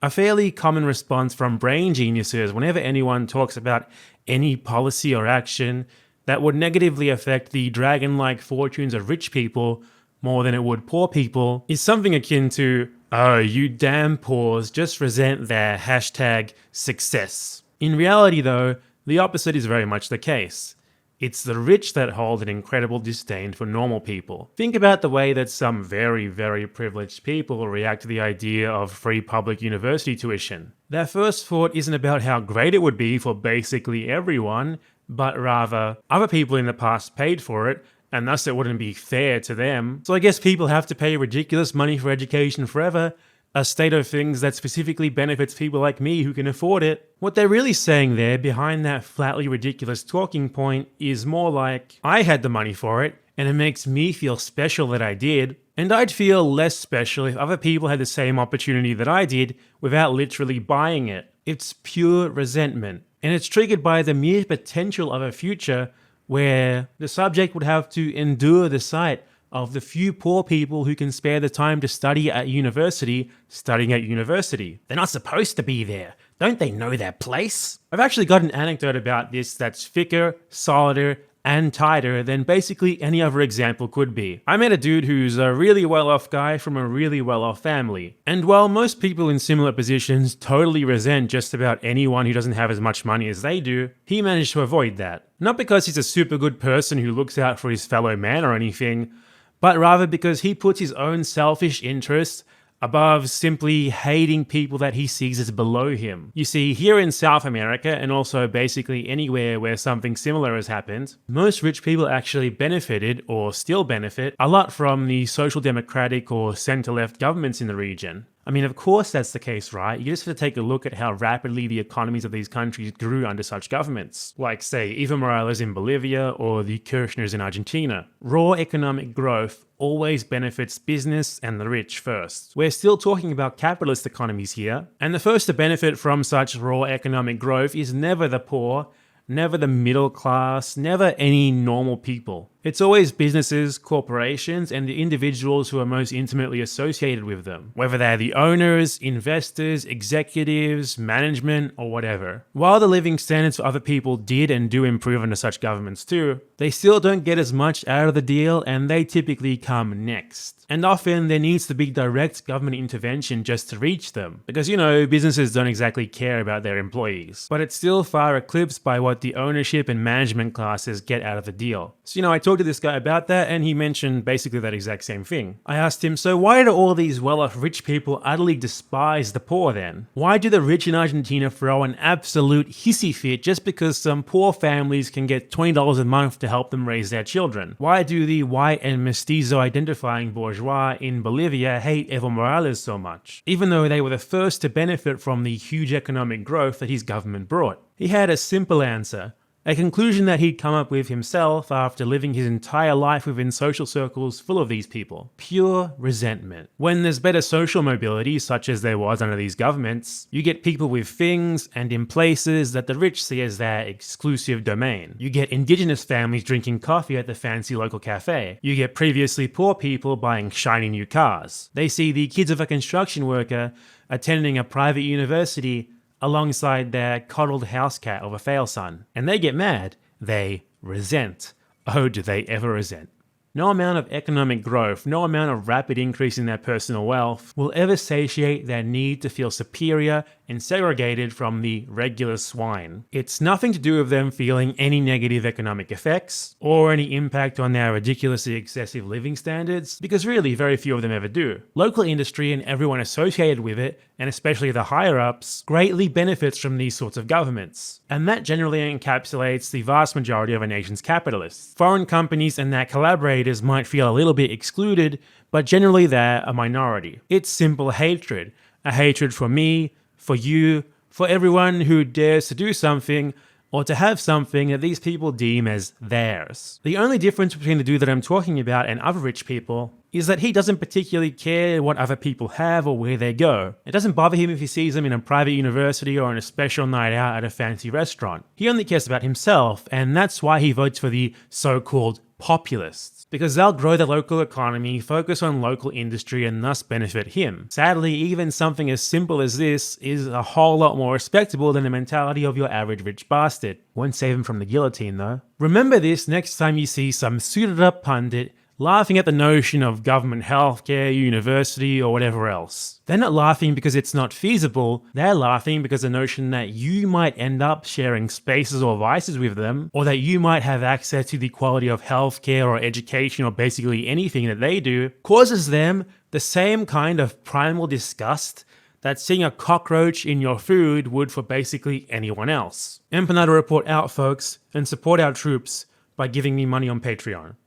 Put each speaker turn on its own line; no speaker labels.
A fairly common response from brain geniuses whenever anyone talks about any policy or action that would negatively affect the dragon-like fortunes of rich people more than it would poor people is something akin to, "Oh, you damn poors just resent their hashtag success." In reality though, the opposite is very much the case. It's the rich that hold an incredible disdain for normal people. Think about the way that some very, very privileged people react to the idea of free public university tuition. Their first thought isn't about how great it would be for basically everyone, but rather, other people in the past paid for it, and thus it wouldn't be fair to them. So I guess people have to pay ridiculous money for education forever, a state of things that specifically benefits people like me who can afford it. What they're really saying there, behind that flatly ridiculous talking point, is more like, I had the money for it, and it makes me feel special that I did, and I'd feel less special if other people had the same opportunity that I did without literally buying it. It's pure resentment, and it's triggered by the mere potential of a future where the subject would have to endure the sight of the few poor people who can spare the time to study at university, studying at university. They're not supposed to be there. Don't they know their place? I've actually got an anecdote about this that's thicker, solider, and tighter than basically any other example could be. I met a dude who's a really well-off guy from a really well-off family. And while most people in similar positions totally resent just about anyone who doesn't have as much money as they do, he managed to avoid that. Not because he's a super good person who looks out for his fellow man or anything, but rather because he puts his own selfish interests above simply hating people that he sees as below him. You see, here in South America, and also basically anywhere where something similar has happened, most rich people actually benefited, or still benefit, a lot from the social democratic or centre-left governments in the region. I mean, of course that's the case, right? You just have to take a look at how rapidly the economies of these countries grew under such governments. Like, say, Evo Morales in Bolivia or the Kirchners in Argentina. Raw economic growth always benefits business and the rich first. We're still talking about capitalist economies here, and the first to benefit from such raw economic growth is never the poor, never the middle class, never any normal people. It's always businesses, corporations, and the individuals who are most intimately associated with them, whether they're the owners, investors, executives, management, or whatever. While the living standards for other people did and do improve under such governments too, they still don't get as much out of the deal, and they typically come next. And often there needs to be direct government intervention just to reach them, because businesses don't exactly care about their employees. But it's still far eclipsed by what the ownership and management classes get out of the deal. So I talked to this guy about that, and he mentioned basically that exact same thing. I asked him, so why do all these well-off rich people utterly despise the poor then? Why do the rich in Argentina throw an absolute hissy fit just because some poor families can get $20 a month to help them raise their children? Why do the white and mestizo identifying bourgeois in Bolivia hate Evo Morales so much, even though they were the first to benefit from the huge economic growth that his government brought? He had a simple answer. A conclusion that he'd come up with himself after living his entire life within social circles full of these people. Pure resentment. When there's better social mobility, such as there was under these governments, you get people with things and in places that the rich see as their exclusive domain. You get indigenous families drinking coffee at the fancy local cafe. You get previously poor people buying shiny new cars. They see the kids of a construction worker attending a private university alongside their coddled house cat of a fail son. And they get mad. They resent. Oh, do they ever resent. No amount of economic growth, no amount of rapid increase in their personal wealth will ever satiate their need to feel superior and segregated from the regular swine. It's nothing to do with them feeling any negative economic effects or any impact on their ridiculously excessive living standards, because really very few of them ever do. Local industry and everyone associated with it, and especially the higher-ups, greatly benefits from these sorts of governments. And that generally encapsulates the vast majority of a nation's capitalists. Foreign companies and their collaborators might feel a little bit excluded, but generally they're a minority. It's simple hatred. A hatred for me, for you, for everyone who dares to do something or to have something that these people deem as theirs. The only difference between the dude that I'm talking about and other rich people is that he doesn't particularly care what other people have or where they go. It doesn't bother him if he sees them in a private university or on a special night out at a fancy restaurant. He only cares about himself, and that's why he votes for the so-called populists. because they'll grow the local economy, focus on local industry, and thus benefit him. Sadly, even something as simple as this is a whole lot more respectable than the mentality of your average rich bastard. Won't save him from the guillotine though. Remember this next time you see some suited up pundit laughing at the notion of government healthcare, university, or whatever else. They're not laughing because it's not feasible, they're laughing because the notion that you might end up sharing spaces or vices with them, or that you might have access to the quality of healthcare or education or basically anything that they do, causes them the same kind of primal disgust that seeing a cockroach in your food would for basically anyone else. Empanada Report out, folks, and support our troops by giving me money on Patreon.